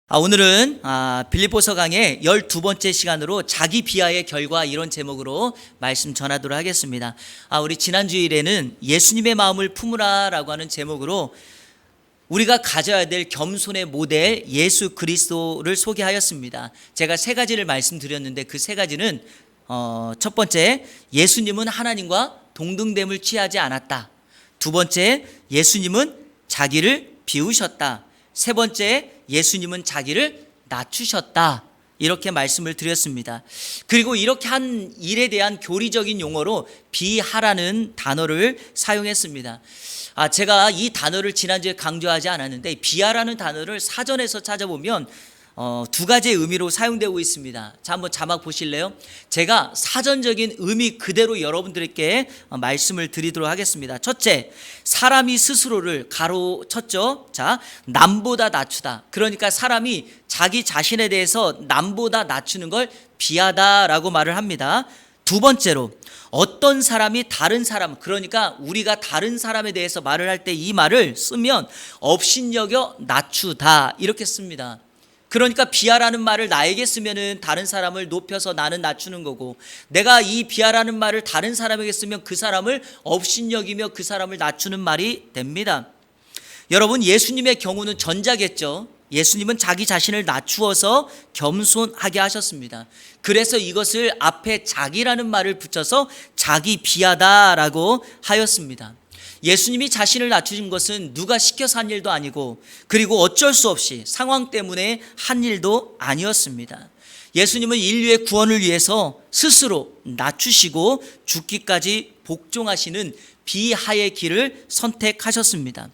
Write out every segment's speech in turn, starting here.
오늘은 빌립보서 강의 12번째 시간으로 자기 비하의 결과 이런 제목으로 말씀 전하도록 하겠습니다. 우리 지난 주일에는 예수님의 마음을 품으라 라고 하는 제목으로 우리가 가져야 될 겸손의 모델 예수 그리스도를 소개하였습니다. 제가 세 가지를 말씀드렸는데 그 세 가지는 첫 번째, 예수님은 하나님과 동등됨을 취하지 않았다. 두 번째, 예수님은 자기를 비우셨다. 세 번째, 예수님은 자기를 낮추셨다. 이렇게 말씀을 드렸습니다. 그리고 이렇게 한 일에 대한 교리적인 용어로 비하라는 단어를 사용했습니다. 제가 이 단어를 지난주에 강조하지 않았는데 비하라는 단어를 사전에서 찾아보면 두 가지의 의미로 사용되고 있습니다. 자, 한번 자막 보실래요? 제가 사전적인 의미 그대로 여러분들께 말씀을 드리도록 하겠습니다. 첫째, 사람이 스스로를 가로쳤죠. 자, 남보다 낮추다. 그러니까 사람이 자기 자신에 대해서 남보다 낮추는 걸 비하다라고 말을 합니다. 두 번째로, 어떤 사람이 다른 사람, 그러니까 우리가 다른 사람에 대해서 말을 할 때 이 말을 쓰면 업신여겨 낮추다 이렇게 씁니다. 그러니까 비하라는 말을 나에게 쓰면은 다른 사람을 높여서 나는 낮추는 거고, 내가 이 비하라는 말을 다른 사람에게 쓰면 그 사람을 업신여기며 그 사람을 낮추는 말이 됩니다. 여러분, 예수님의 경우는 전자겠죠. 예수님은 자기 자신을 낮추어서 겸손하게 하셨습니다. 그래서 이것을 앞에 자기라는 말을 붙여서 자기 비하다라고 하였습니다. 예수님이 자신을 낮추신 것은 누가 시켜서 한 일도 아니고, 그리고 어쩔 수 없이 상황 때문에 한 일도 아니었습니다. 예수님은 인류의 구원을 위해서 스스로 낮추시고 죽기까지 복종하시는 비하의 길을 선택하셨습니다.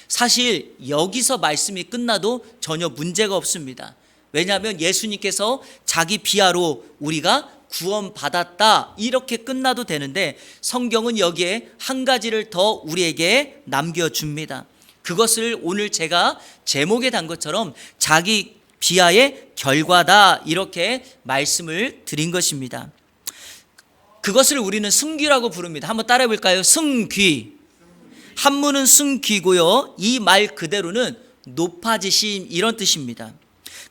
사실 여기서 말씀이 끝나도 전혀 문제가 없습니다. 왜냐하면 예수님께서 자기 비하로 우리가 구원받았다 이렇게 끝나도 되는데, 성경은 여기에 한 가지를 더 우리에게 남겨줍니다. 그것을 오늘 제가 제목에 단 것처럼 자기 비하의 결과다 이렇게 말씀을 드린 것입니다. 그것을 우리는 승귀라고 부릅니다. 한번 따라해 볼까요? 승귀. 한문은 승귀고요, 이 말 그대로는 높아지심 이런 뜻입니다.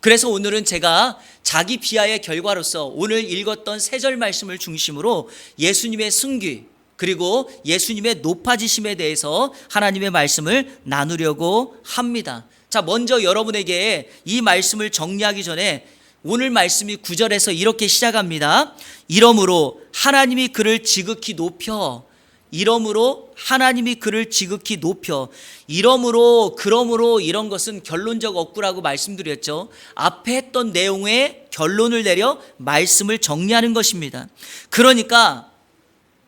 그래서 오늘은 제가 자기 비하의 결과로서 오늘 읽었던 세 절 말씀을 중심으로 예수님의 승귀 그리고 예수님의 높아지심에 대해서 하나님의 말씀을 나누려고 합니다. 자, 먼저 여러분에게 이 말씀을 정리하기 전에 오늘 말씀이 9절에서 이렇게 시작합니다. 이러므로 하나님이 그를 지극히 높여, 이러므로 하나님이 그를 지극히 높여, 이러므로 그러므로 이런 것은 결론적 어구라고 말씀드렸죠. 앞에 했던 내용에 결론을 내려 말씀을 정리하는 것입니다. 그러니까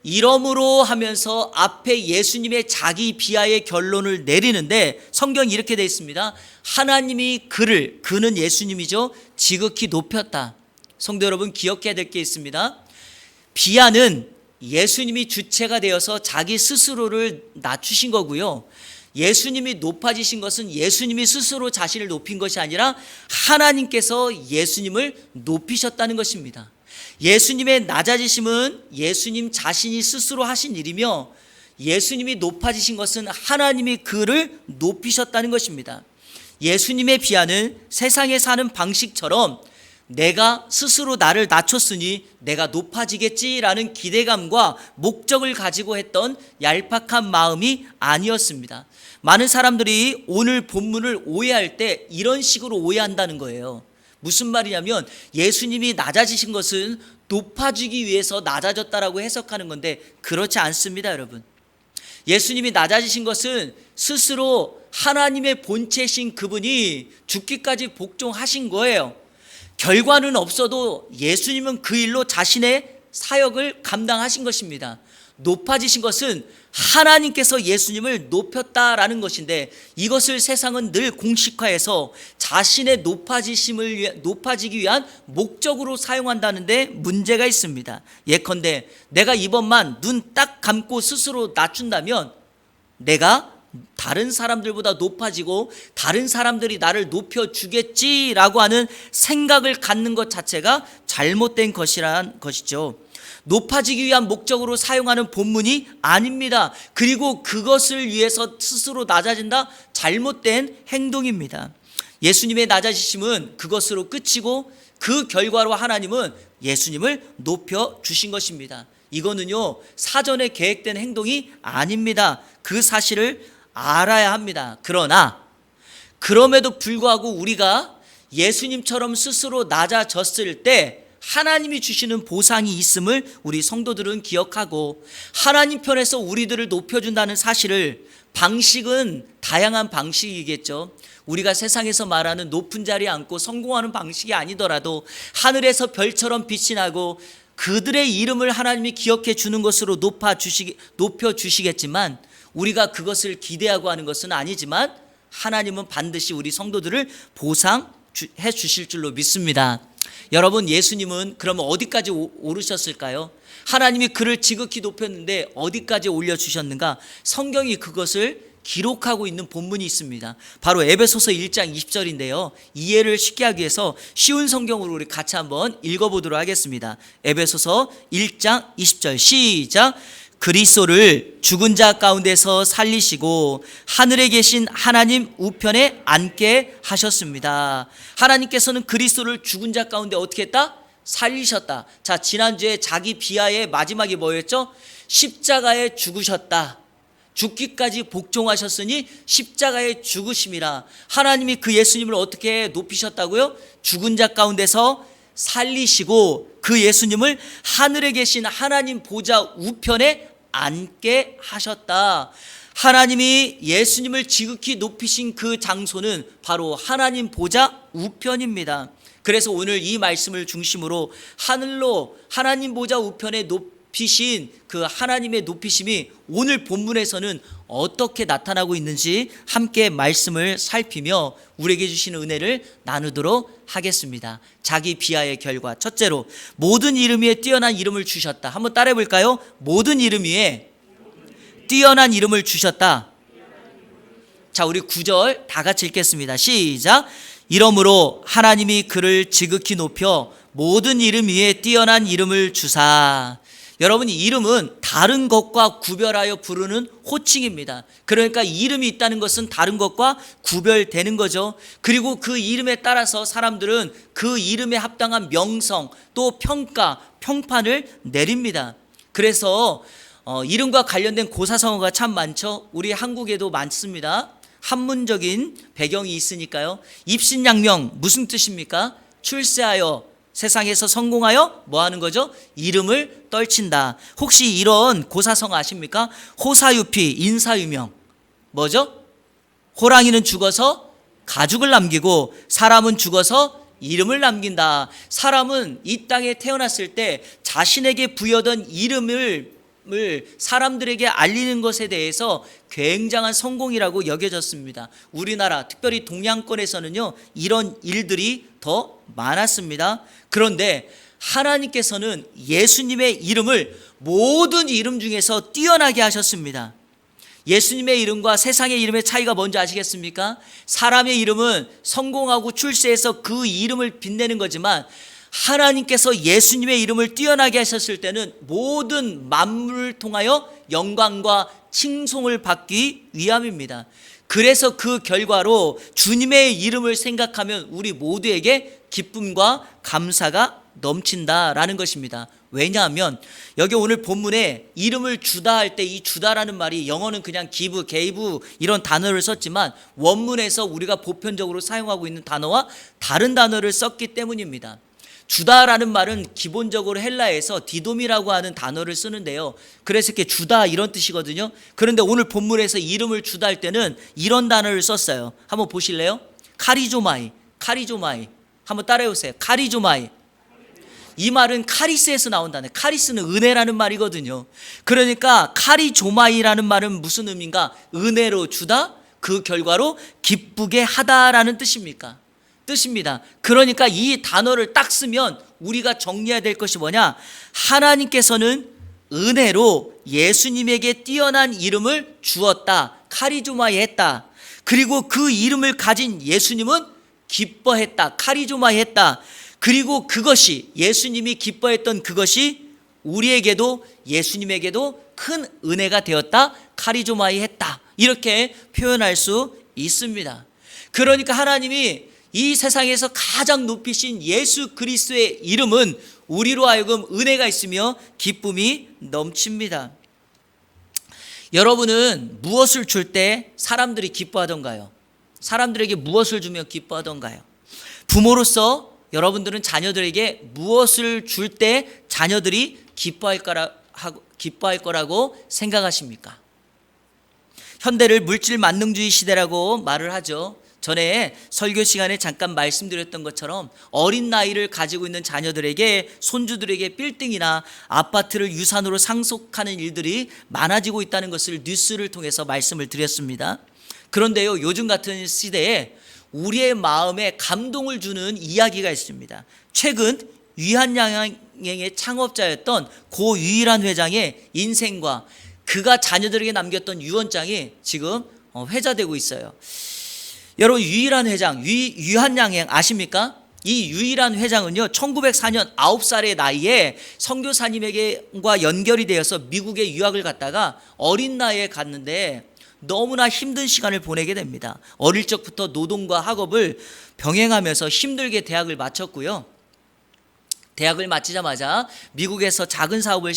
이러므로 하면서 앞에 예수님의 자기 비하의 결론을 내리는데 성경이 이렇게 되어 있습니다. 하나님이 그를, 그는 예수님이죠, 지극히 높였다. 성도 여러분, 기억해야 될 게 있습니다. 비하는 예수님이 주체가 되어서 자기 스스로를 낮추신 거고요, 예수님이 높아지신 것은 예수님이 스스로 자신을 높인 것이 아니라 하나님께서 예수님을 높이셨다는 것입니다. 예수님의 낮아지심은 예수님 자신이 스스로 하신 일이며, 예수님이 높아지신 것은 하나님이 그를 높이셨다는 것입니다. 예수님의 비하는 세상에 사는 방식처럼 내가 스스로 나를 낮췄으니 내가 높아지겠지라는 기대감과 목적을 가지고 했던 얄팍한 마음이 아니었습니다. 많은 사람들이 오늘 본문을 오해할 때 이런 식으로 오해한다는 거예요. 무슨 말이냐면 예수님이 낮아지신 것은 높아지기 위해서 낮아졌다라고 해석하는 건데 그렇지 않습니다, 여러분. 예수님이 낮아지신 것은 스스로 하나님의 본체신 그분이 죽기까지 복종하신 거예요. 결과는 없어도 예수님은 그 일로 자신의 사역을 감당하신 것입니다. 높아지신 것은 하나님께서 예수님을 높였다라는 것인데, 이것을 세상은 늘 공식화해서 자신의 높아지기 위한 목적으로 사용한다는데 문제가 있습니다. 예컨대 내가 이번만 눈 딱 감고 스스로 낮춘다면 내가 다른 사람들보다 높아지고 다른 사람들이 나를 높여주겠지라고 하는 생각을 갖는 것 자체가 잘못된 것이란 것이죠. 높아지기 위한 목적으로 사용하는 본문이 아닙니다. 그리고 그것을 위해서 스스로 낮아진다? 잘못된 행동입니다. 예수님의 낮아지심은 그것으로 끝이고 그 결과로 하나님은 예수님을 높여주신 것입니다. 이거는요, 사전에 계획된 행동이 아닙니다. 그 사실을 알아야 합니다. 그러나 그럼에도 불구하고 우리가 예수님처럼 스스로 낮아졌을 때 하나님이 주시는 보상이 있음을 우리 성도들은 기억하고, 하나님 편에서 우리들을 높여준다는 사실을, 방식은 다양한 방식이겠죠. 우리가 세상에서 말하는 높은 자리에 앉고 성공하는 방식이 아니더라도 하늘에서 별처럼 빛이 나고 그들의 이름을 하나님이 기억해 주는 것으로 높여주시겠지만, 우리가 그것을 기대하고 하는 것은 아니지만 하나님은 반드시 우리 성도들을 보상해 주실 줄로 믿습니다. 여러분, 예수님은 그러면 어디까지 오르셨을까요? 하나님이 그를 지극히 높였는데 어디까지 올려주셨는가? 성경이 그것을 기록하고 있는 본문이 있습니다. 바로 에베소서 1장 20절인데요. 이해를 쉽게 하기 위해서 쉬운 성경으로 우리 같이 한번 읽어보도록 하겠습니다. 에베소서 1장 20절 시작. 그리스도를 죽은 자 가운데서 살리시고 하늘에 계신 하나님 우편에 앉게 하셨습니다. 하나님께서는 그리스도를 죽은 자 가운데 어떻게 했다? 살리셨다. 자, 지난주에 자기 비하의 마지막이 뭐였죠? 십자가에 죽으셨다. 죽기까지 복종하셨으니 십자가에 죽으심이라. 하나님이 그 예수님을 어떻게 높이셨다고요? 죽은 자 가운데서 살리시고 그 예수님을 하늘에 계신 하나님 보좌 우편에 앉게 하셨다. 하나님이 예수님을 지극히 높이신 그 장소는 바로 하나님 보좌 우편입니다. 그래서 오늘 이 말씀을 중심으로 하늘로 하나님 보좌 우편에 높이신 그 하나님의 높이심이 오늘 본문에서는 어떻게 나타나고 있는지 함께 말씀을 살피며 우리에게 주시는 은혜를 나누도록 하겠습니다. 자기 비하의 결과, 첫째로 모든 이름 위에 뛰어난 이름을 주셨다. 한번 따라해 볼까요? 모든 이름 위에 뛰어난 이름을 주셨다. 자, 우리 9절 다 같이 읽겠습니다. 시작. 이러므로 하나님이 그를 지극히 높여 모든 이름 위에 뛰어난 이름을 주사. 여러분, 이름은 다른 것과 구별하여 부르는 호칭입니다. 그러니까 이름이 있다는 것은 다른 것과 구별되는 거죠. 그리고 그 이름에 따라서 사람들은 그 이름에 합당한 명성, 또 평가, 평판을 내립니다. 그래서 이름과 관련된 고사성어가 참 많죠. 우리 한국에도 많습니다. 한문적인 배경이 있으니까요. 입신양명 무슨 뜻입니까? 출세하여 세상에서 성공하여 뭐 하는 거죠? 이름을 떨친다. 혹시 이런 고사성어 아십니까? 호사유피, 인사유명. 뭐죠? 호랑이는 죽어서 가죽을 남기고 사람은 죽어서 이름을 남긴다. 사람은 이 땅에 태어났을 때 자신에게 부여된 이름을 사람들에게 알리는 것에 대해서 굉장한 성공이라고 여겨졌습니다. 우리나라, 특별히 동양권에서는요, 이런 일들이 더 많았습니다. 그런데 하나님께서는 예수님의 이름을 모든 이름 중에서 뛰어나게 하셨습니다. 예수님의 이름과 세상의 이름의 차이가 뭔지 아시겠습니까? 사람의 이름은 성공하고 출세해서 그 이름을 빛내는 거지만, 하나님께서 예수님의 이름을 뛰어나게 하셨을 때는 모든 만물을 통하여 영광과 칭송을 받기 위함입니다. 그래서 그 결과로 주님의 이름을 생각하면 우리 모두에게 기쁨과 감사가 넘친다라는 것입니다. 왜냐하면 여기 오늘 본문에 이름을 주다 할 때 이 주다라는 말이 영어는 그냥 give, gave 이런 단어를 썼지만 원문에서 우리가 보편적으로 사용하고 있는 단어와 다른 단어를 썼기 때문입니다. 주다라는 말은 기본적으로 헬라에서 디돔이라고 하는 단어를 쓰는데요. 그래서 이렇게 주다 이런 뜻이거든요. 그런데 오늘 본문에서 이름을 주다 할 때는 이런 단어를 썼어요. 한번 보실래요? 카리조마이, 카리조마이. 한번 따라해 보세요. 카리조마이. 이 말은 카리스에서 나온 단어예요. 카리스는 은혜라는 말이거든요. 그러니까 카리조마이라는 말은 무슨 의미인가? 은혜로 주다, 그 결과로 기쁘게 하다라는 뜻입니다. 그러니까 이 단어를 딱 쓰면 우리가 정리해야 될 것이 뭐냐? 하나님께서는 은혜로 예수님에게 뛰어난 이름을 주었다. 카리조마이 했다. 그리고 그 이름을 가진 예수님은 기뻐했다. 카리조마이 했다. 그리고 그것이, 예수님이 기뻐했던 그것이 우리에게도 예수님에게도 큰 은혜가 되었다. 카리조마이 했다. 이렇게 표현할 수 있습니다. 그러니까 하나님이 이 세상에서 가장 높이신 예수 그리스도의 이름은 우리로 하여금 은혜가 있으며 기쁨이 넘칩니다. 여러분은 무엇을 줄 때 사람들이 기뻐하던가요? 사람들에게 무엇을 주면 기뻐하던가요? 부모로서 여러분들은 자녀들에게 무엇을 줄 때 자녀들이 기뻐할 거라고 생각하십니까? 현대를 물질 만능주의 시대라고 말을 하죠. 전에 설교 시간에 잠깐 말씀드렸던 것처럼 어린 나이를 가지고 있는 자녀들에게, 손주들에게 빌딩이나 아파트를 유산으로 상속하는 일들이 많아지고 있다는 것을 뉴스를 통해서 말씀을 드렸습니다. 그런데요, 요즘 같은 시대에 우리의 마음에 감동을 주는 이야기가 있습니다. 최근 유한양행의 창업자였던 고 유일한 회장의 인생과 그가 자녀들에게 남겼던 유언장이 지금 회자되고 있어요. 여러분, 유일한 회장, 유한양행 아십니까? 이 유일한 회장은요, 1904년 9살의 나이에 선교사님에게과 연결이 되어서 미국에 유학을 갔다가 어린 나이에 갔는데 너무나 힘든 시간을 보내게 됩니다. 어릴 적부터 노동과 학업을 병행하면서 힘들게 대학을 마쳤고요. 대학을 마치자마자 미국에서 작은 사업을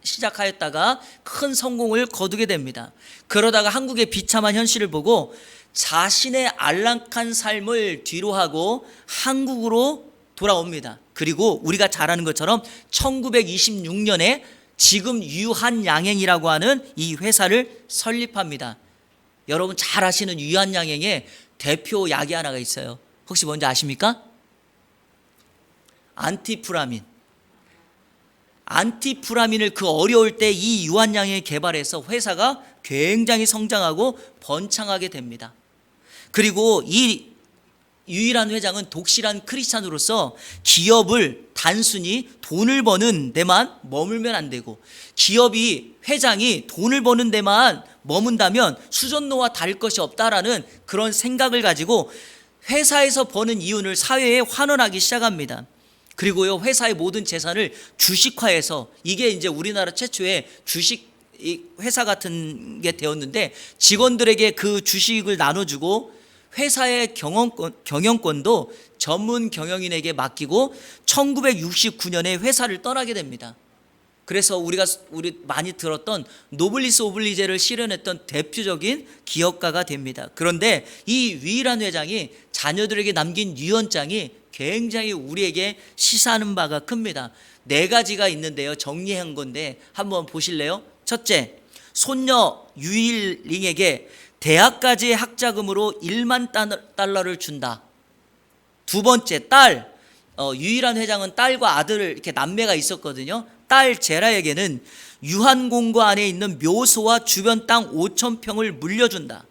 시작하였다가 큰 성공을 거두게 됩니다. 그러다가 한국의 비참한 현실을 보고 자신의 안락한 삶을 뒤로하고 한국으로 돌아옵니다. 그리고 우리가 잘 아는 것처럼 1926년에 지금 유한양행이라고 하는 이 회사를 설립합니다. 여러분 잘 아시는 유한양행의 대표 약이 하나가 있어요. 혹시 뭔지 아십니까? 안티프라민. 안티프라민을 그 어려울 때 이 유한양행이 개발해서 회사가 굉장히 성장하고 번창하게 됩니다. 그리고 이 유일한 회장은 독실한 크리스찬으로서 기업을 단순히 돈을 버는 데만 머물면 안 되고, 기업이, 회장이 돈을 버는 데만 머문다면 수전노와 다를 것이 없다라는 그런 생각을 가지고 회사에서 버는 이윤을 사회에 환원하기 시작합니다. 그리고요, 회사의 모든 재산을 주식화해서, 이게 이제 우리나라 최초의 주식 회사 같은 게 되었는데, 직원들에게 그 주식을 나눠주고 회사의 경영권도 전문 경영인에게 맡기고 1969년에 회사를 떠나게 됩니다. 그래서 우리 많이 들었던 노블리스 오블리제를 실현했던 대표적인 기업가가 됩니다. 그런데 이 유일한 회장이 자녀들에게 남긴 유언장이 굉장히 우리에게 시사하는 바가 큽니다. 4가지가 있는데요, 정리한 건데 한번 보실래요? 첫째, 손녀 유일링에게 대학까지의 학자금으로 1만 달러를 준다. 두 번째, 딸, 유일한 회장은 딸과 아들, 이렇게 남매가 있었거든요. 딸 제라에게는 유한공고 안에 있는 묘소와 주변 땅 5,000평을 물려준다.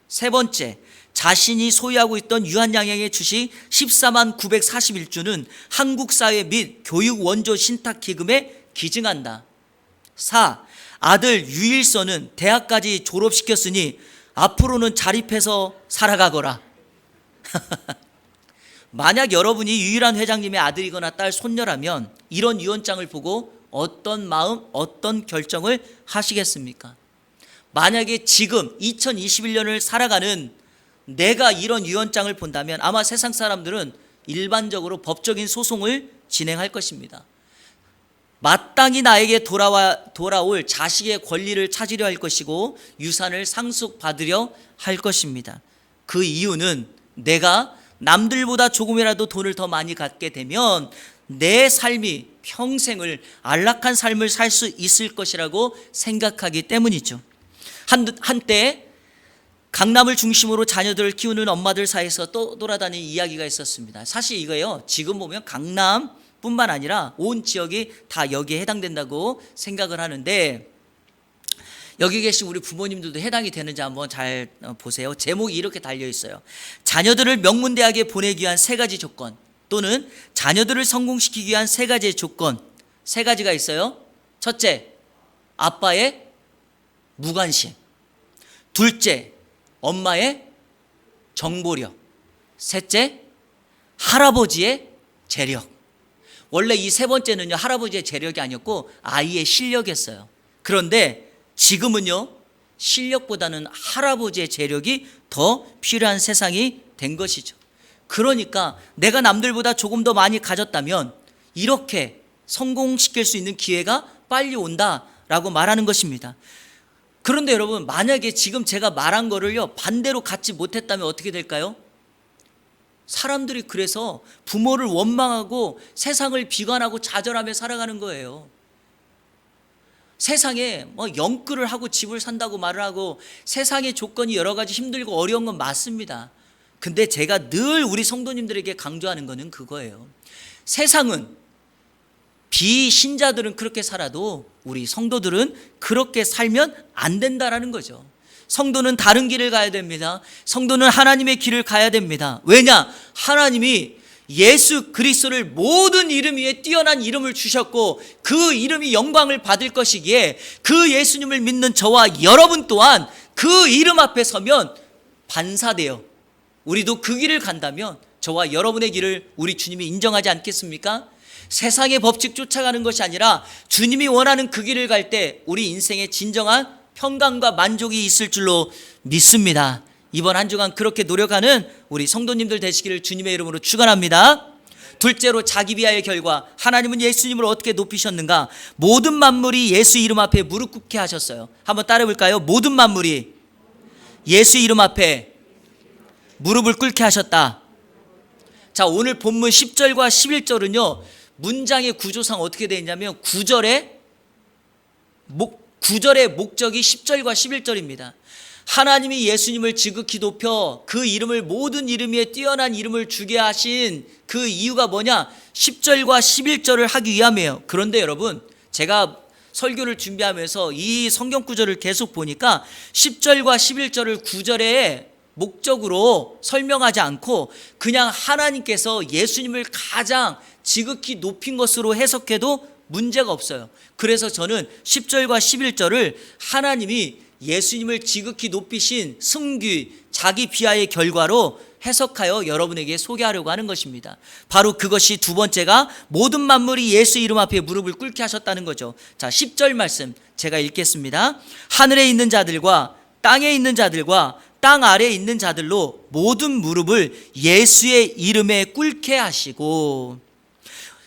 세 번째, 자신이 소유하고 있던 유한양행의 주식 14만 941주는 한국사회 및 교육원조 신탁기금에 기증한다. 4. 아들 유일선은 대학까지 졸업시켰으니 앞으로는 자립해서 살아가거라. 만약 여러분이 유일한 회장님의 아들이거나 딸, 손녀라면 이런 유언장을 보고 어떤 마음, 어떤 결정을 하시겠습니까? 만약에 지금 2021년을 살아가는 내가 이런 유언장을 본다면 아마 세상 사람들은 일반적으로 법적인 소송을 진행할 것입니다. 마땅히 나에게 돌아올 자식의 권리를 찾으려 할 것이고 유산을 상속받으려 할 것입니다. 그 이유는 내가 남들보다 조금이라도 돈을 더 많이 갖게 되면 내 삶이 평생을 안락한 삶을 살 수 있을 것이라고 생각하기 때문이죠. 한때 강남을 중심으로 자녀들을 키우는 엄마들 사이에서 또 돌아다니는 이야기가 있었습니다. 사실 이거예요. 지금 보면 강남뿐만 아니라 온 지역이 다 여기에 해당된다고 생각을 하는데, 여기 계신 우리 부모님들도 해당이 되는지 한번 잘 보세요. 제목이 이렇게 달려 있어요. 자녀들을 명문대학에 보내기 위한 3가지 조건, 또는 자녀들을 성공시키기 위한 3가지의 조건. 3가지가 있어요. 첫째, 아빠의 무관심. 둘째, 엄마의 정보력. 셋째, 할아버지의 재력. 원래 이 3번째는요, 할아버지의 재력이 아니었고 아이의 실력이었어요. 그런데 지금은요, 실력보다는 할아버지의 재력이 더 필요한 세상이 된 것이죠. 그러니까 내가 남들보다 조금 더 많이 가졌다면 이렇게 성공시킬 수 있는 기회가 빨리 온다라고 말하는 것입니다. 그런데 여러분, 만약에 지금 제가 말한 거를요 반대로 갖지 못했다면 어떻게 될까요? 사람들이 그래서 부모를 원망하고 세상을 비관하고 좌절하며 살아가는 거예요. 세상에 영끌을 하고 집을 산다고 말을 하고 세상의 조건이 여러 가지 힘들고 어려운 건 맞습니다. 근데 제가 늘 우리 성도님들에게 강조하는 거는 그거예요. 세상은 비신자들은 그렇게 살아도 우리 성도들은 그렇게 살면 안 된다라는 거죠. 성도는 다른 길을 가야 됩니다. 성도는 하나님의 길을 가야 됩니다. 왜냐? 하나님이 예수 그리스도를 모든 이름 위에 뛰어난 이름을 주셨고 그 이름이 영광을 받을 것이기에 그 예수님을 믿는 저와 여러분 또한 그 이름 앞에 서면 반사돼요. 우리도 그 길을 간다면 저와 여러분의 길을 우리 주님이 인정하지 않겠습니까? 세상의 법칙 쫓아가는 것이 아니라 주님이 원하는 그 길을 갈 때 우리 인생에 진정한 평강과 만족이 있을 줄로 믿습니다. 이번 한 주간 그렇게 노력하는 우리 성도님들 되시기를 주님의 이름으로 축원합니다. 둘째로 자기 비하의 결과, 하나님은 예수님을 어떻게 높이셨는가? 모든 만물이 예수 이름 앞에 무릎 꿇게 하셨어요. 한번 따라해 볼까요? 모든 만물이 예수 이름 앞에 무릎을 꿇게 하셨다. 자, 오늘 본문 10절과 11절은요 문장의 구조상 어떻게 되어 있냐면 9절의 목적이 10절과 11절입니다. 하나님이 예수님을 지극히 높여 그 이름을 모든 이름 위에 뛰어난 이름을 주게 하신 그 이유가 뭐냐? 10절과 11절을 하기 위함이에요. 그런데 여러분, 제가 설교를 준비하면서 이 성경 구절을 계속 보니까 10절과 11절을 9절에 목적으로 설명하지 않고 그냥 하나님께서 예수님을 가장 지극히 높인 것으로 해석해도 문제가 없어요. 그래서 저는 10절과 11절을 하나님이 예수님을 지극히 높이신 승귀, 자기 비하의 결과로 해석하여 여러분에게 소개하려고 하는 것입니다. 바로 그것이 두 번째가 모든 만물이 예수 이름 앞에 무릎을 꿇게 하셨다는 거죠. 자, 10절 말씀 제가 읽겠습니다. 하늘에 있는 자들과 땅에 있는 자들과 땅 아래에 있는 자들로 모든 무릎을 예수의 이름에 꿇게 하시고,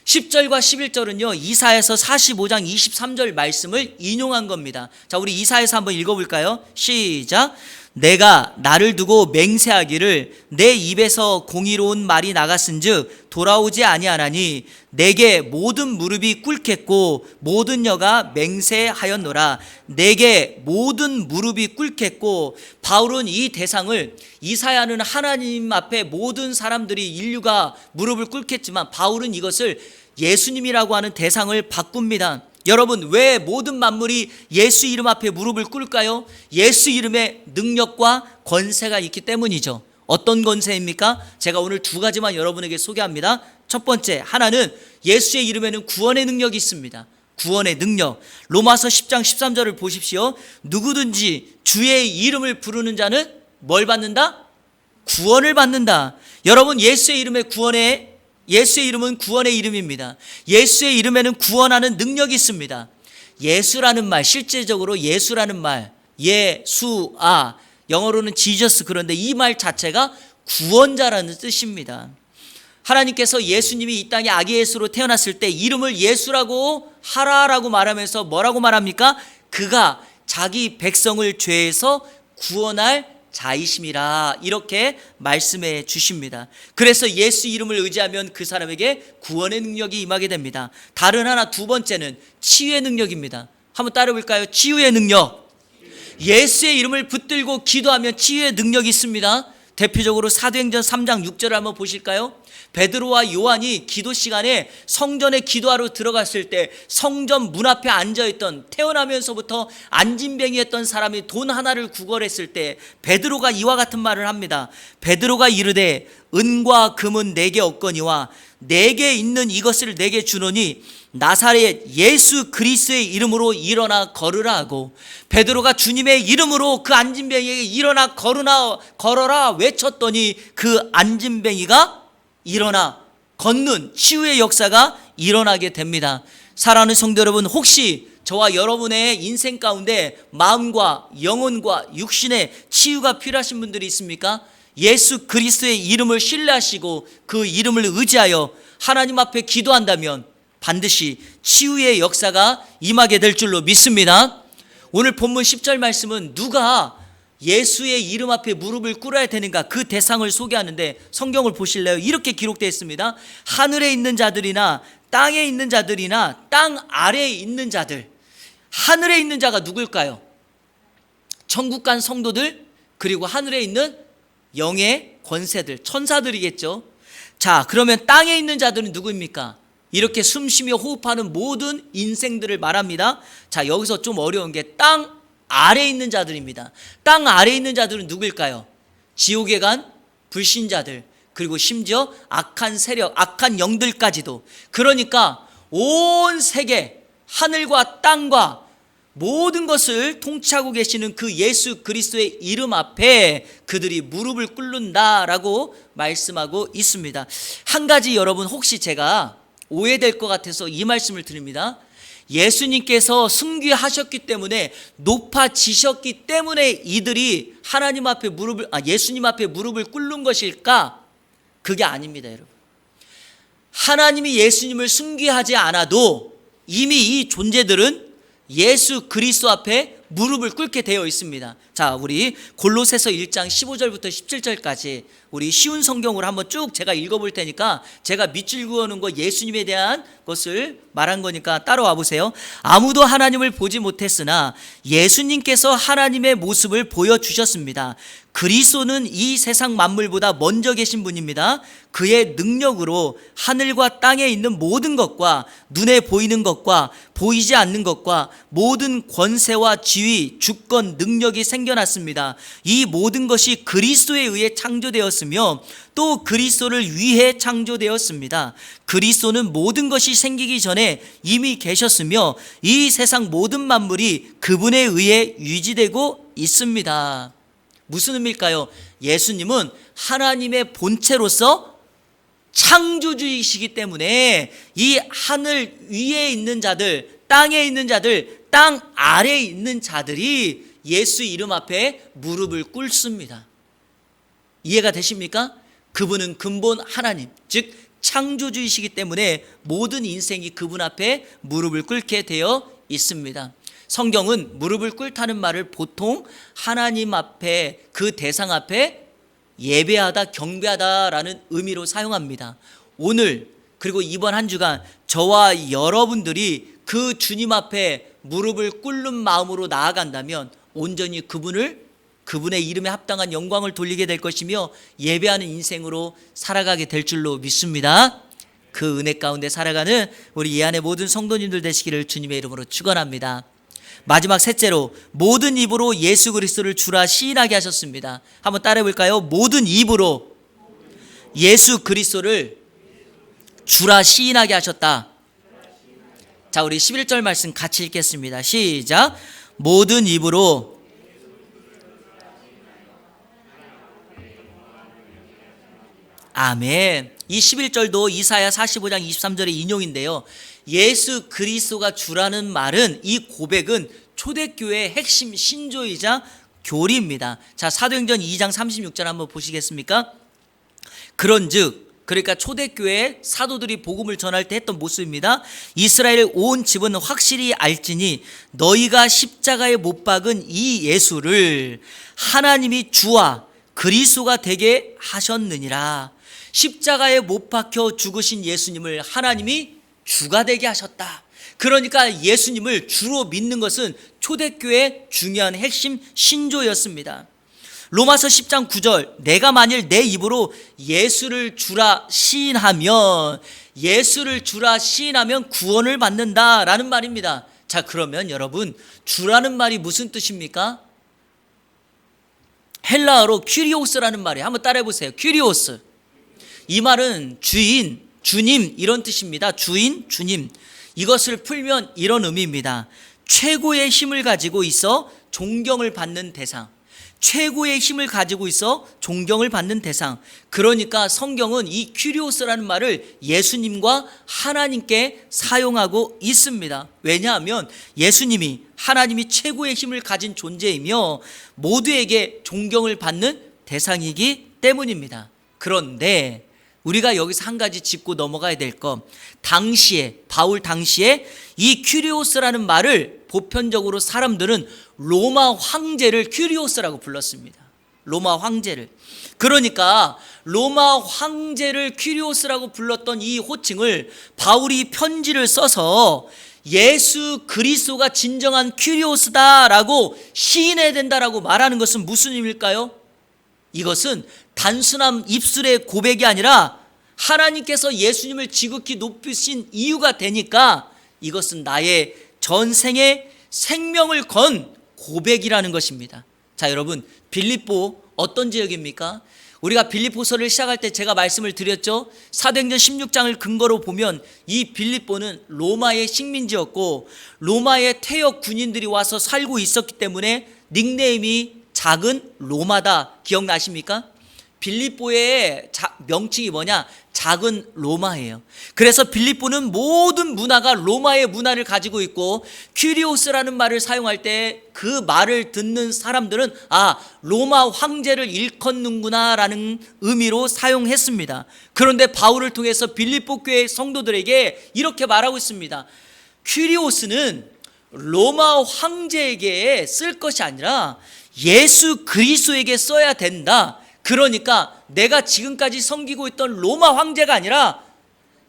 10절과 11절은요 이사야서 45장 23절 말씀을 인용한 겁니다. 자, 우리 이사야서 한번 읽어볼까요? 시작. 내가 나를 두고 맹세하기를 내 입에서 공의로운 말이 나갔은즉 돌아오지 아니하나니 내게 모든 무릎이 꿇겠고 모든 여가 맹세하였노라. 내게 모든 무릎이 꿇겠고, 바울은 이 대상을, 이사야는 하나님 앞에 모든 사람들이 인류가 무릎을 꿇겠지만 바울은 이것을 예수님이라고 하는 대상을 바꿉니다. 여러분, 왜 모든 만물이 예수 이름 앞에 무릎을 꿇을까요? 예수 이름에 능력과 권세가 있기 때문이죠. 어떤 권세입니까? 제가 오늘 두 가지만 여러분에게 소개합니다. 첫 번째, 하나는 예수의 이름에는 구원의 능력이 있습니다. 구원의 능력. 로마서 10장 13절을 보십시오. 누구든지 주의 이름을 부르는 자는 뭘 받는다? 구원을 받는다. 여러분, 예수의 이름은 구원의 이름입니다. 예수의 이름에는 구원하는 능력이 있습니다. 예수라는 말, 실제적으로 예수라는 말, 예수아, 영어로는 지저스, 그런데 이 말 자체가 구원자라는 뜻입니다. 하나님께서 예수님이 이 땅에 아기 예수로 태어났을 때 이름을 예수라고 하라라고 말하면서 뭐라고 말합니까? 그가 자기 백성을 죄에서 구원할 자이심이라, 이렇게 말씀해 주십니다. 그래서 예수 이름을 의지하면 그 사람에게 구원의 능력이 임하게 됩니다. 다른 하나, 두 번째는 치유의 능력입니다. 한번 따라 볼까요? 치유의 능력. 예수의 이름을 붙들고 기도하면 치유의 능력이 있습니다. 대표적으로 사도행전 3장 6절을 한번 보실까요? 베드로와 요한이 기도 시간에 성전에 기도하러 들어갔을 때 성전 문 앞에 앉아있던, 태어나면서부터 안진뱅이였던 사람이 돈 하나를 구걸했을 때 베드로가 이와 같은 말을 합니다. 베드로가 이르되 은과 금은 내게 없거니와 내게 있는 이것을 내게 주노니 나사렛 예수 그리스도의 이름으로 일어나 걸으라 하고, 베드로가 주님의 이름으로 그 안진뱅이에게 일어나 걸어라 외쳤더니 그 안진뱅이가 일어나 걷는 치유의 역사가 일어나게 됩니다. 사랑하는 성도 여러분, 혹시 저와 여러분의 인생 가운데 마음과 영혼과 육신의 치유가 필요하신 분들이 있습니까? 예수 그리스도의 이름을 신뢰하시고 그 이름을 의지하여 하나님 앞에 기도한다면 반드시 치유의 역사가 임하게 될 줄로 믿습니다. 오늘 본문 10절 말씀은 누가 예수의 이름 앞에 무릎을 꿇어야 되는가, 그 대상을 소개하는데 성경을 보실래요? 이렇게 기록되어 있습니다. 하늘에 있는 자들이나 땅에 있는 자들이나 땅 아래에 있는 자들. 하늘에 있는 자가 누굴까요? 천국 간 성도들, 그리고 하늘에 있는 영의 권세들, 천사들이겠죠. 자, 그러면 땅에 있는 자들은 누구입니까? 이렇게 숨쉬며 호흡하는 모든 인생들을 말합니다. 자, 여기서 좀 어려운 게 땅 아래에 있는 자들입니다. 땅 아래에 있는 자들은 누구일까요? 지옥에 간 불신자들, 그리고 심지어 악한 세력, 악한 영들까지도. 그러니까 온 세계, 하늘과 땅과 모든 것을 통치하고 계시는 그 예수 그리스도의 이름 앞에 그들이 무릎을 꿇는다라고 말씀하고 있습니다. 한 가지 여러분, 혹시 제가 오해될 것 같아서 이 말씀을 드립니다. 예수님께서 승귀하셨기 때문에, 높아지셨기 때문에 이들이 하나님 앞에 예수님 앞에 무릎을 꿇는 것일까? 그게 아닙니다, 여러분. 하나님이 예수님을 승귀하지 않아도 이미 이 존재들은 예수 그리스도 앞에 무릎을 꿇게 되어 있습니다. 자, 우리 골로새서 1장 15절부터 17절까지 우리 쉬운 성경으로 한번 쭉 제가 읽어볼 테니까, 제가 밑줄 그어놓은 거 예수님에 대한 것을 말한 거니까 따라와 보세요. 아무도 하나님을 보지 못했으나 예수님께서 하나님의 모습을 보여주셨습니다. 그리스도는 이 세상 만물보다 먼저 계신 분입니다. 그의 능력으로 하늘과 땅에 있는 모든 것과 눈에 보이는 것과 보이지 않는 것과 모든 권세와 지위, 주권, 능력이 생겨났습니다. 이 모든 것이 그리스도에 의해 창조되었으며 또 그리스도를 위해 창조되었습니다. 그리스도는 모든 것이 생기기 전에 이미 계셨으며 이 세상 모든 만물이 그분에 의해 유지되고 있습니다. 무슨 의미일까요? 예수님은 하나님의 본체로서 창조주이시기 때문에 이 하늘 위에 있는 자들, 땅에 있는 자들, 땅 아래에 있는 자들이 예수 이름 앞에 무릎을 꿇습니다. 이해가 되십니까? 그분은 근본 하나님, 즉 창조주이시기 때문에 모든 인생이 그분 앞에 무릎을 꿇게 되어 있습니다. 성경은 무릎을 꿇다는 말을 보통 하나님 앞에, 그 대상 앞에 예배하다, 경배하다라는 의미로 사용합니다. 오늘 그리고 이번 한 주간 저와 여러분들이 그 주님 앞에 무릎을 꿇는 마음으로 나아간다면 온전히 그분의 이름에 합당한 영광을 돌리게 될 것이며 예배하는 인생으로 살아가게 될 줄로 믿습니다. 그 은혜 가운데 살아가는 우리 이 안의 모든 성도님들 되시기를 주님의 이름으로 축원합니다. 마지막 셋째로, 모든 입으로 예수 그리스도를 주라 시인하게 하셨습니다. 한번 따라해 볼까요? 모든 입으로 예수 그리스도를 주라 시인하게 하셨다. 자, 우리 11절 말씀 같이 읽겠습니다. 시작. 모든 입으로 아멘. 이 11절도 이사야 45장 23절의 인용인데요. 예수 그리스도가 주라는 말은, 이 고백은 초대교회의 핵심 신조이자 교리입니다. 자, 사도행전 2장 36절 한번 보시겠습니까? 그런즉, 그러니까 초대교회 사도들이 복음을 전할 때 했던 모습입니다. 이스라엘의 온 집은 확실히 알지니 너희가 십자가에 못 박은 이 예수를 하나님이 주와 그리스도가 되게 하셨느니라. 십자가에 못 박혀 죽으신 예수님을 하나님이 주가 되게 하셨다. 그러니까 예수님을 주로 믿는 것은 초대교회의 중요한 핵심 신조였습니다. 로마서 10장 9절, 내가 만일 내 입으로 예수를 주라 시인하면 구원을 받는다라는 말입니다. 자, 그러면 여러분, 주라는 말이 무슨 뜻입니까? 헬라어로 큐리오스라는 말이에요. 한번 따라해 보세요. 큐리오스. 이 말은 주인, 주님 이런 뜻입니다. 주인, 주님. 이것을 풀면 이런 의미입니다. 최고의 힘을 가지고 있어 존경을 받는 대상. 최고의 힘을 가지고 있어 존경을 받는 대상. 그러니까 성경은 이 큐리오스라는 말을 예수님과 하나님께 사용하고 있습니다. 왜냐하면 예수님이, 하나님이 최고의 힘을 가진 존재이며 모두에게 존경을 받는 대상이기 때문입니다. 그런데 우리가 여기서 한 가지 짚고 넘어가야 될 것, 당시에 바울 당시에 이 큐리오스라는 말을 보편적으로 사람들은 로마 황제를 큐리오스라고 불렀습니다. 로마 황제를. 그러니까 로마 황제를 큐리오스라고 불렀던 이 호칭을 바울이 편지를 써서 예수 그리스도가 진정한 큐리오스다라고 시인해야 된다라고 말하는 것은 무슨 의미일까요? 이것은 단순한 입술의 고백이 아니라 하나님께서 예수님을 지극히 높이신 이유가 되니까 이것은 나의 전생의 생명을 건 고백이라는 것입니다. 자, 여러분, 빌립보 어떤 지역입니까? 우리가 빌립보서를 시작할 때 제가 말씀을 드렸죠. 사도행전 16장을 근거로 보면 이 빌립보는 로마의 식민지였고 로마의 퇴역 군인들이 와서 살고 있었기 때문에 닉네임이 작은 로마다. 기억나십니까? 빌립보의 명칭이 뭐냐? 작은 로마예요. 그래서 빌립보는 모든 문화가 로마의 문화를 가지고 있고 큐리오스라는 말을 사용할 때 그 말을 듣는 사람들은 로마 황제를 일컫는구나 라는 의미로 사용했습니다. 그런데 바울을 통해서 빌립보 교회 성도들에게 이렇게 말하고 있습니다. 큐리오스는 로마 황제에게 쓸 것이 아니라 예수 그리스도에게 써야 된다. 그러니까 내가 지금까지 섬기고 있던 로마 황제가 아니라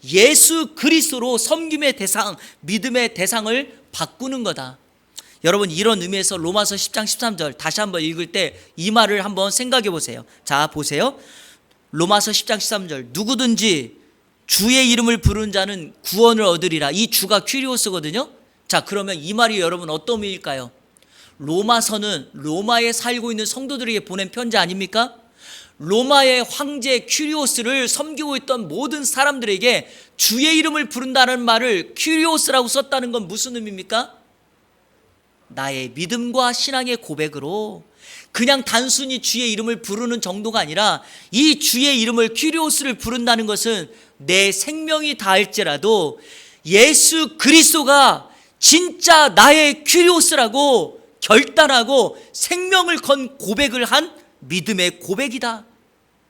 예수 그리스도로 섬김의 대상, 믿음의 대상을 바꾸는 거다. 여러분, 이런 의미에서 로마서 10장 13절 다시 한번 읽을 때 이 말을 한번 생각해 보세요. 자, 보세요. 로마서 10장 13절 누구든지 주의 이름을 부르는 자는 구원을 얻으리라. 이 주가 큐리오스거든요. 자, 그러면 이 말이 여러분 어떤 의미일까요? 로마서는 로마에 살고 있는 성도들에게 보낸 편지 아닙니까? 로마의 황제 큐리오스를 섬기고 있던 모든 사람들에게 주의 이름을 부른다는 말을 큐리오스라고 썼다는 건 무슨 의미입니까? 나의 믿음과 신앙의 고백으로 그냥 단순히 주의 이름을 부르는 정도가 아니라 이 주의 이름을 큐리오스를 부른다는 것은 내 생명이 다할지라도 예수 그리스도가 진짜 나의 큐리오스라고 결단하고 생명을 건 고백을 한 믿음의 고백이다.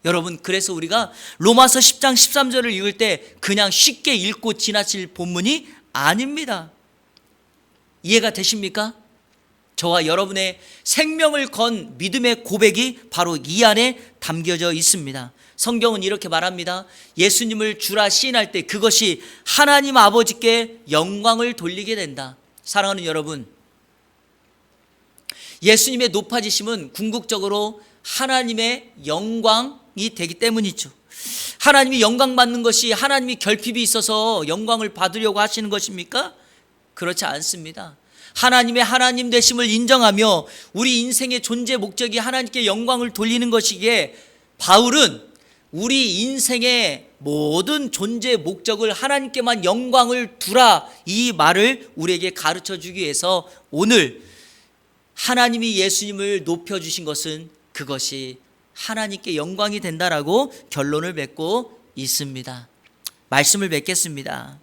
여러분, 그래서 우리가 로마서 10장 13절을 읽을 때 그냥 쉽게 읽고 지나칠 본문이 아닙니다. 이해가 되십니까? 저와 여러분의 생명을 건 믿음의 고백이 바로 이 안에 담겨져 있습니다. 성경은 이렇게 말합니다. 예수님을 주라 시인할 때 그것이 하나님 아버지께 영광을 돌리게 된다. 사랑하는 여러분, 예수님의 높아지심은 궁극적으로 하나님의 영광이 되기 때문이죠. 하나님이 영광 받는 것이 하나님이 결핍이 있어서 영광을 받으려고 하시는 것입니까? 그렇지 않습니다. 하나님의 하나님 되심을 인정하며 우리 인생의 존재 목적이 하나님께 영광을 돌리는 것이기에 바울은 우리 인생의 모든 존재 목적을 하나님께만 영광을 두라, 이 말을 우리에게 가르쳐 주기 위해서 오늘 하나님이 예수님을 높여주신 것은 그것이 하나님께 영광이 된다라고 결론을 맺고 있습니다. 말씀을 맺겠습니다.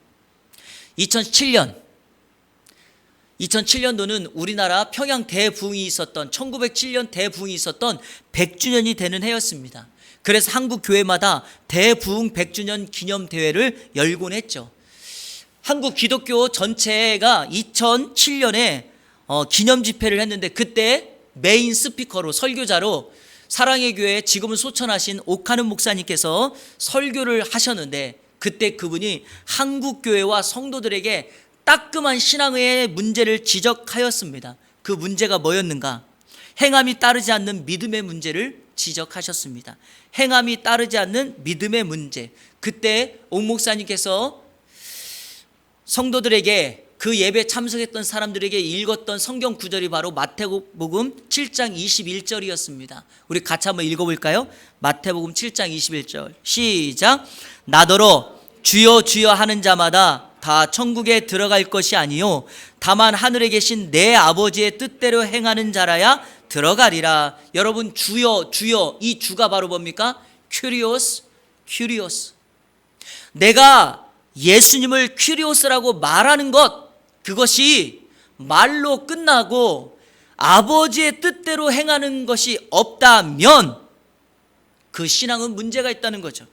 2007년도는 우리나라 평양 대부흥이 있었던 1907년 대부흥이 있었던 100주년이 되는 해였습니다. 그래서 한국 교회마다 대부흥 100주년 기념대회를 열곤 했죠. 한국 기독교 전체가 2007년에 기념 집회를 했는데 그때 메인 스피커로 설교자로 사랑의 교회 지금은 소천하신 옥하는 목사님께서 설교를 하셨는데 그때 그분이 한국 교회와 성도들에게 따끔한 신앙의 문제를 지적하였습니다. 그 문제가 뭐였는가? 행함이 따르지 않는 믿음의 문제를 지적하셨습니다. 행함이 따르지 않는 믿음의 문제. 그때 옥 목사님께서 성도들에게 그 예배 참석했던 사람들에게 읽었던 성경 구절이 바로 마태복음 7장 21절이었습니다. 우리 같이 한번 읽어볼까요? 마태복음 7장 21절 시작. 나더러 주여 주여 하는 자마다 다 천국에 들어갈 것이 아니요 다만 하늘에 계신 내 아버지의 뜻대로 행하는 자라야 들어가리라. 여러분, 주여 주여, 이 주가 바로 뭡니까? 큐리오스. 내가 예수님을 큐리오스라고 말하는 것, 그것이 말로 끝나고 아버지의 뜻대로 행하는 것이 없다면 그 신앙은 문제가 있다는 거죠.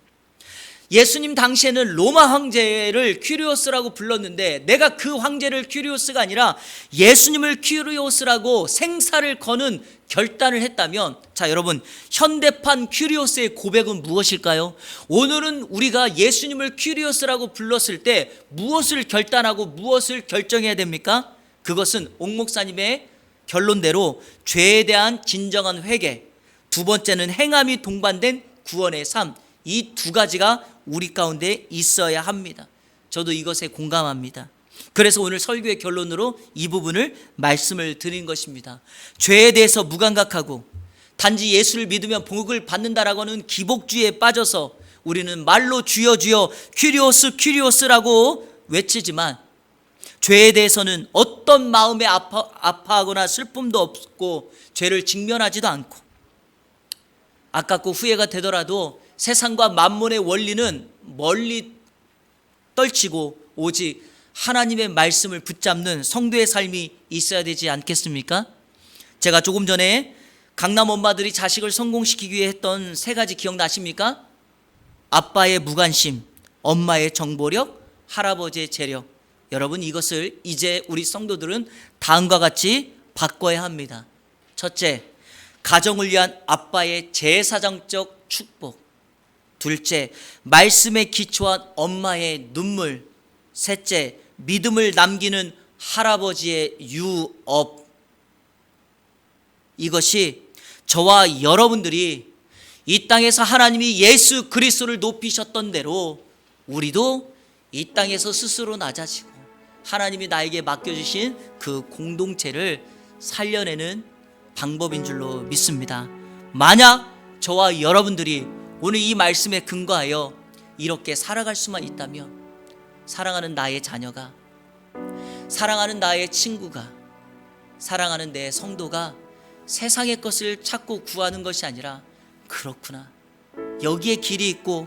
예수님 당시에는 로마 황제를 퀴리오스라고 불렀는데 내가 그 황제를 퀴리오스가 아니라 예수님을 퀴리오스라고 생사를 거는 결단을 했다면, 자 여러분, 현대판 퀴리오스의 고백은 무엇일까요? 오늘은 우리가 예수님을 퀴리오스라고 불렀을 때 무엇을 결단하고 무엇을 결정해야 됩니까? 그것은 옥 목사님의 결론대로 죄에 대한 진정한 회개, 두 번째는 행함이 동반된 구원의 삶, 이 두 가지가 우리 가운데 있어야 합니다. 저도 이것에 공감합니다. 그래서 오늘 설교의 결론으로 이 부분을 말씀을 드린 것입니다. 죄에 대해서 무감각하고 단지 예수를 믿으면 복을 받는다라고 하는 기복주의에 빠져서 우리는 말로 주여 주여 퀴리오스 퀴리오스라고 외치지만 죄에 대해서는 어떤 마음에 아파하거나 슬픔도 없고 죄를 직면하지도 않고 아깝고 후회가 되더라도 세상과 만몬의 원리는 멀리 떨치고 오직 하나님의 말씀을 붙잡는 성도의 삶이 있어야 되지 않겠습니까? 제가 조금 전에 강남 엄마들이 자식을 성공시키기 위해 했던 세 가지 기억나십니까? 아빠의 무관심, 엄마의 정보력, 할아버지의 재력. 여러분, 이것을 이제 우리 성도들은 다음과 같이 바꿔야 합니다. 첫째, 가정을 위한 아빠의 제사장적 축복. 둘째, 말씀에 기초한 엄마의 눈물. 셋째, 믿음을 남기는 할아버지의 유업. 이것이 저와 여러분들이 이 땅에서 하나님이 예수 그리스도를 높이셨던 대로 우리도 이 땅에서 스스로 낮아지고 하나님이 나에게 맡겨주신 그 공동체를 살려내는 방법인 줄로 믿습니다. 만약 저와 여러분들이 오늘 이 말씀에 근거하여 이렇게 살아갈 수만 있다면, 사랑하는 나의 자녀가, 사랑하는 나의 친구가, 사랑하는 내 성도가 세상의 것을 찾고 구하는 것이 아니라, 그렇구나, 여기에 길이 있고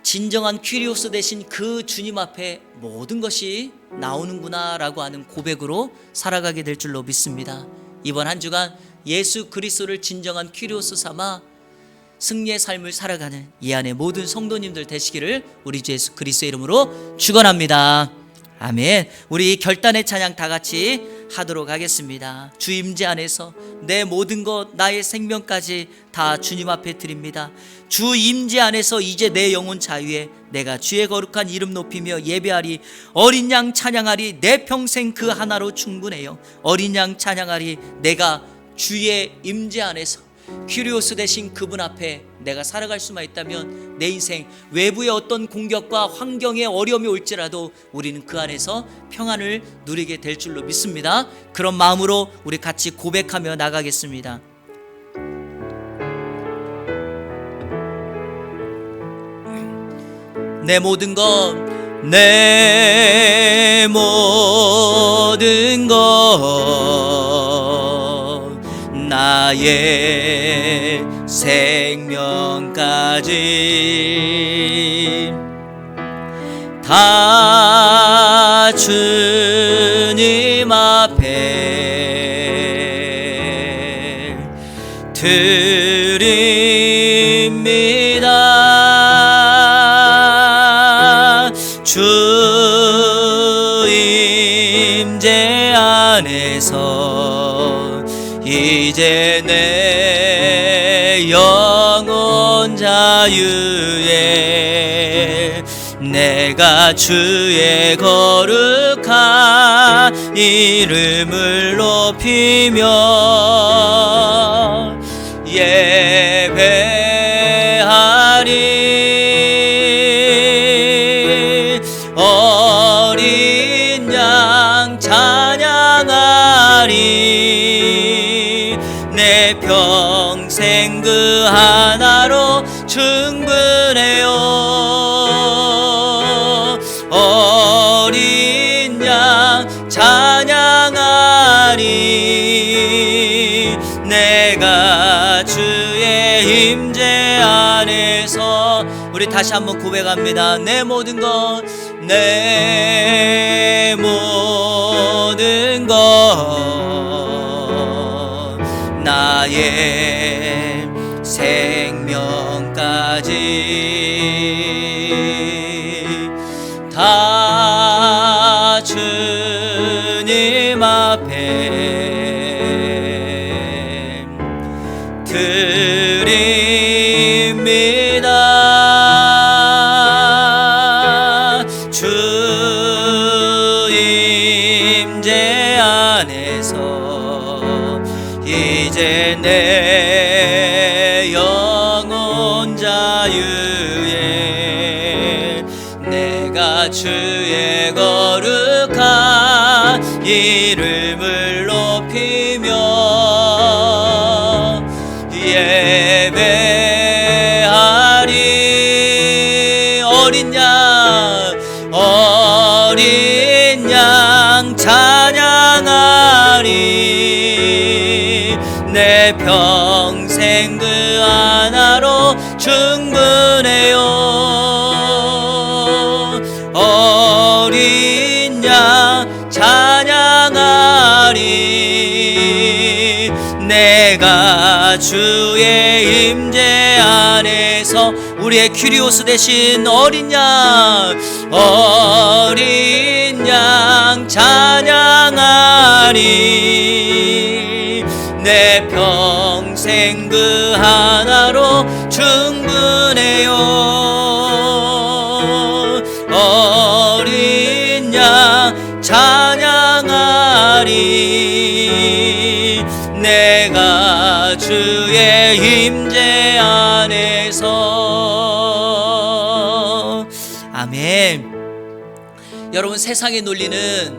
진정한 퀴리오스 되신 그 주님 앞에 모든 것이 나오는구나 라고 하는 고백으로 살아가게 될 줄로 믿습니다. 이번 한 주간 예수 그리스도를 진정한 퀴리오스 삼아 승리의 삶을 살아가는 이 안에 모든 성도님들 되시기를 우리 주 예수 그리스도의 이름으로 축원합니다. 아멘. 우리 결단의 찬양 다 같이 하도록 하겠습니다. 주 임재 안에서 내 모든 것, 나의 생명까지 다 주님 앞에 드립니다. 주 임재 안에서 이제 내 영혼 자유에 내가 주의 거룩한 이름 높이며 예배하리. 어린 양 찬양하리. 내 평생 그 하나로 충분해요. 어린 양 찬양하리. 내가 주의 임재 안에서 퀴리오스 되신 그분 앞에 내가 살아갈 수만 있다면 내 인생 외부의 어떤 공격과 환경의 어려움이 올지라도 우리는 그 안에서 평안을 누리게 될 줄로 믿습니다. 그런 마음으로 우리 같이 고백하며 나가겠습니다. 내 모든 것, 내 모든 것, 나의 생명까지 다 주님 앞에 드립니다. 주 임재 안에서 이제 내 영혼 자유에 내가 주의 거룩한 이름을 높이며 예배하리. 어린 양 찬양하리. 내 평생 그 하나로 충분해요. 어린 양 찬양하리. 내가 주의 임재 안에서, 우리 다시 한번 고백합니다. 내 모든 것, 내 모든 것, 나의 생명까지 다 주님 앞에 드립니다. 주 임재 안에서 이제 내 영혼 자유에 내가 주의 거룩한 이름을 높이며 예배하리. 어린 양 찬양하리. 내 평생 그 하나로 충분해요. 어린 양 찬양하리. 내가 주의 임재 안에서 우리의 큐리오스 대신 어린 양 찬양하리. 내 평생 그 하나로 충분해요. 어린 양 찬양하리. 내가 주의 임재 안에서. 아멘. 여러분, 세상의 논리는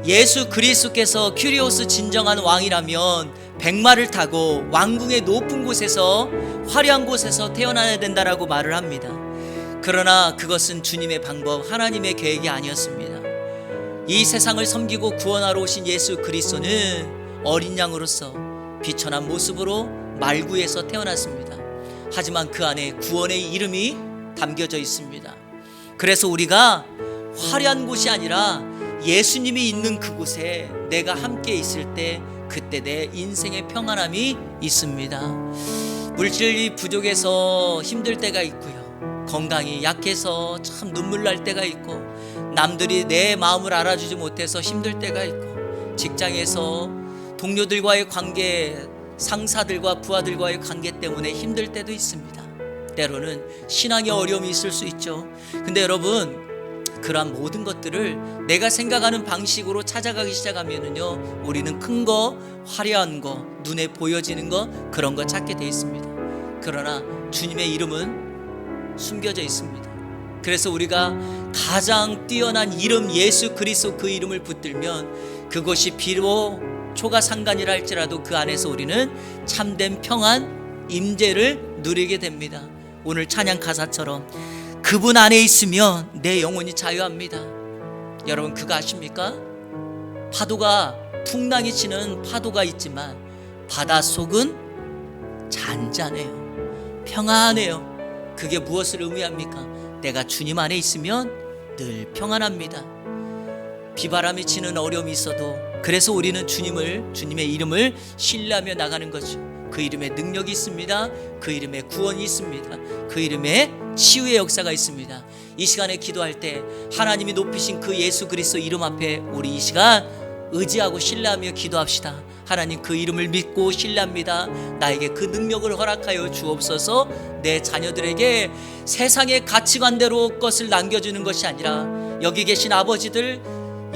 예수 그리스도께서 큐리오스 진정한 왕이라면 백마를 타고 왕궁의 높은 곳에서 화려한 곳에서 태어나야 된다라고 말을 합니다. 그러나 그것은 주님의 방법, 하나님의 계획이 아니었습니다. 이 세상을 섬기고 구원하러 오신 예수 그리스도는 어린 양으로서 비천한 모습으로 말구에서 태어났습니다. 하지만 그 안에 구원의 이름이 담겨져 있습니다. 그래서 우리가 화려한 곳이 아니라 예수님이 있는 그곳에 내가 함께 있을 때 그때 내 인생의 평안함이 있습니다. 물질이 부족해서 힘들 때가 있고요, 건강이 약해서 참 눈물 날 때가 있고, 남들이 내 마음을 알아주지 못해서 힘들 때가 있고, 직장에서 동료들과의 관계, 상사들과 부하들과의 관계 때문에 힘들 때도 있습니다. 때로는 신앙의 어려움이 있을 수 있죠. 근데 여러분, 그러한 모든 것들을 내가 생각하는 방식으로 찾아가기 시작하면은요, 우리는 큰 거, 화려한 거, 눈에 보여지는 거, 그런 거 찾게 돼 있습니다. 그러나 주님의 이름은 숨겨져 있습니다. 그래서 우리가 가장 뛰어난 이름 예수 그리스도 그 이름을 붙들면 그것이 비록 초가상간이라 할지라도 그 안에서 우리는 참된 평안, 임재를 누리게 됩니다. 오늘 찬양 가사처럼 그분 안에 있으면 내 영혼이 자유합니다. 여러분, 그거 아십니까? 파도가, 풍랑이 치는 파도가 있지만 바닷속은 잔잔해요, 평안해요. 그게 무엇을 의미합니까? 내가 주님 안에 있으면 늘 평안합니다. 비바람이 치는 어려움이 있어도, 그래서 우리는 주님의 이름을 신뢰하며 나가는 거죠. 그 이름에 능력이 있습니다. 그 이름에 구원이 있습니다. 그 이름에 치유의 역사가 있습니다. 이 시간에 기도할 때 하나님이 높이신 그 예수 그리스도 이름 앞에 우리 이 시간 의지하고 신뢰하며 기도합시다. 하나님, 그 이름을 믿고 신뢰합니다. 나에게 그 능력을 허락하여 주옵소서. 내 자녀들에게 세상의 가치관대로 것을 남겨주는 것이 아니라 여기 계신 아버지들,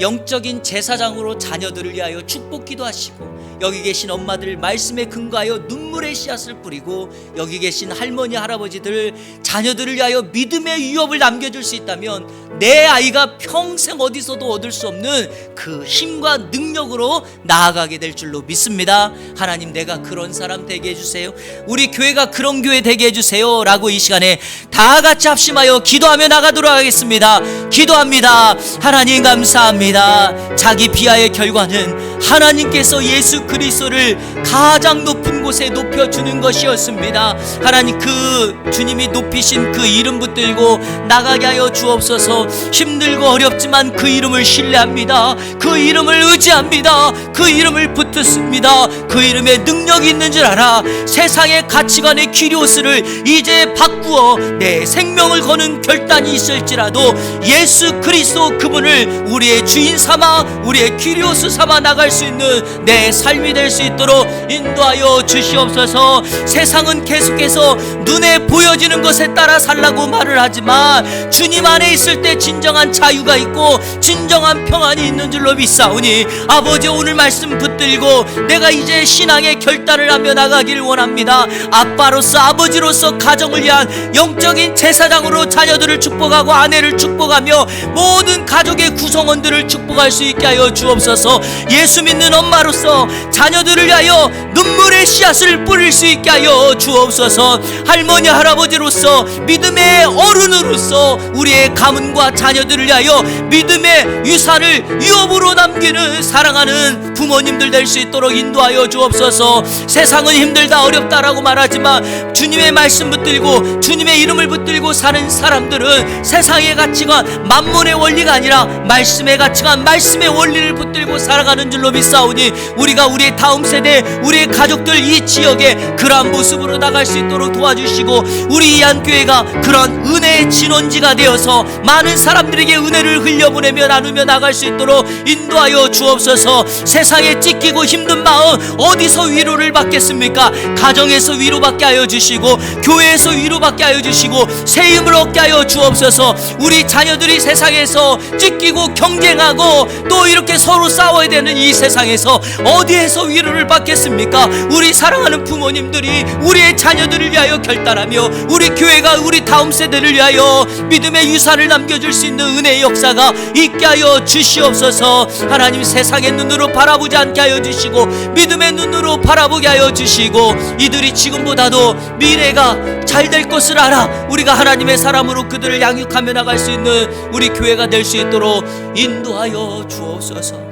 영적인 제사장으로 자녀들을 위하여 축복 기도하시고, 여기 계신 엄마들 말씀에 근거하여 눈물의 씨앗을 뿌리고, 여기 계신 할머니 할아버지들 자녀들을 위하여 믿음의 유업을 남겨줄 수 있다면 내 아이가 평생 어디서도 얻을 수 없는 그 힘과 능력으로 나아가게 될 줄로 믿습니다. 하나님, 내가 그런 사람 되게 해주세요. 우리 교회가 그런 교회 되게 해주세요 라고 이 시간에 다 같이 합심하여 기도하며 나가도록 하겠습니다. 기도합니다. 하나님 감사합니다. 자기 비하의 결과는 하나님께서 예수 그리스도를 가장 높은 곳에 높여주는 것이었습니다. 하나님, 그 주님이 높이신 그 이름 붙들고 나가게 하여 주옵소서. 주옵소서. 힘들고 어렵지만 그 이름을 신뢰합니다. 그 이름을 의지합니다. 그 이름을 붙듭니다. 그 이름에 능력이 있는 줄 알아. 세상의 가치관의 키리오스를 이제 바꾸어 내 생명을 거는 결단이 있을지라도 예수 그리스도 그분을 우리의 주인 삼아 우리의 키리오스 삼아 나갈 수 있는 내 삶이 될 수 있도록 인도하여 주시옵소서. 세상은 계속해서 눈에 보여지는 것에 따라 살라고 말을 하지만 주님 안에 있을 때 진정한 자유가 있고 진정한 평안이 있는 줄로 믿사오니 아버지, 오늘 말씀 붙들고 내가 이제 신앙의 결단을 하며 나가기를 원합니다. 아빠로서, 아버지로서 가정을 위한 영적인 제사장으로 자녀들을 축복하고 아내를 축복하며 모든 가족의 구성원들을 축복할 수 있게 하여 주옵소서. 예수 믿는 엄마로서 자녀들을 위하여 눈물의 씨앗을 뿌릴 수 있게 하여 주옵소서. 할머니 할아버지로서 믿음의 어른으로서 우리의 가문과 자녀들을 위하여 믿음의 유산을 유업으로 남기는 사랑하는 부모님들 될 수 있도록 인도하여 주옵소서. 세상은 힘들다 어렵다라고 말하지만 주님의 말씀 붙들고 주님의 이름을 붙들고 사는 사람들은 세상의 가치관, 만몬의 원리가 아니라 말씀의 가치관, 말씀의 원리를 붙들고 살아가는 줄로 믿사오니 우리가 우리의 다음 세대, 우리의 가족들, 이 지역에 그러한 모습으로 나갈 수 있도록 도와주시고 우리 이안교회가 그런 은혜의 진원지가 되어서 많은 사람들에게 은혜를 흘려보내며 나누며 나갈 수 있도록 인도하여 주옵소서. 세상에 찢기고 힘든 마음 어디서 위로를 받겠습니까? 가정에서 위로받게 하여 주시고 교회에서 위로받게 하여 주시고 새 힘을 얻게 하여 주옵소서. 우리 자녀들이 세상에서 찢기고 경쟁하고 또 이렇게 서로 싸워야 되는 이 세상에서 어디에서 위로를 받겠습니까? 우리 사랑하는 부모님들이 우리의 자녀들을 위하여 결단하며 우리 교회가 우리 다음 세대를 위하여 믿음의 유산을 남겨줄 수 있는 은혜의 역사가 있게 하여 주시옵소서. 하나님, 세상의 눈으로 바라보지 않게 하여 주시고 믿음의 눈으로 바라보게 하여 주시고 이들이 지금보다도 미래가 잘 될 것을 알아 우리가 하나님의 사람으로 그들을 양육하며 나갈 수 있는 우리 교회가 될 수 있도록 인도하여 주옵소서.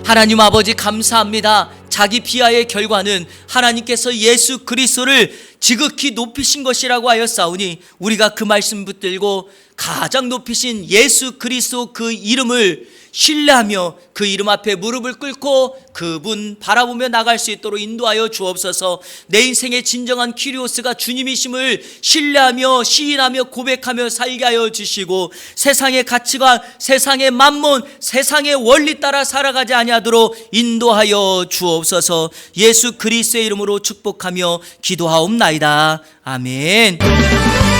하나님 아버지, 감사합니다. 자기 비하의 결과는 하나님께서 예수 그리스도를 지극히 높이신 것이라고 하였사오니 우리가 그 말씀 붙들고 가장 높이신 예수 그리스도 그 이름을 신뢰하며 그 이름 앞에 무릎을 꿇고 그분 바라보며 나갈 수 있도록 인도하여 주옵소서. 내 인생의 진정한 키리오스가 주님이심을 신뢰하며 시인하며 고백하며 살게 하여 주시고 세상의 가치관, 세상의 만몬, 세상의 원리 따라 살아가지 아니하도록 인도하여 주옵소서. 예수 그리스도의 이름으로 축복하며 기도하옵나이다. 아멘.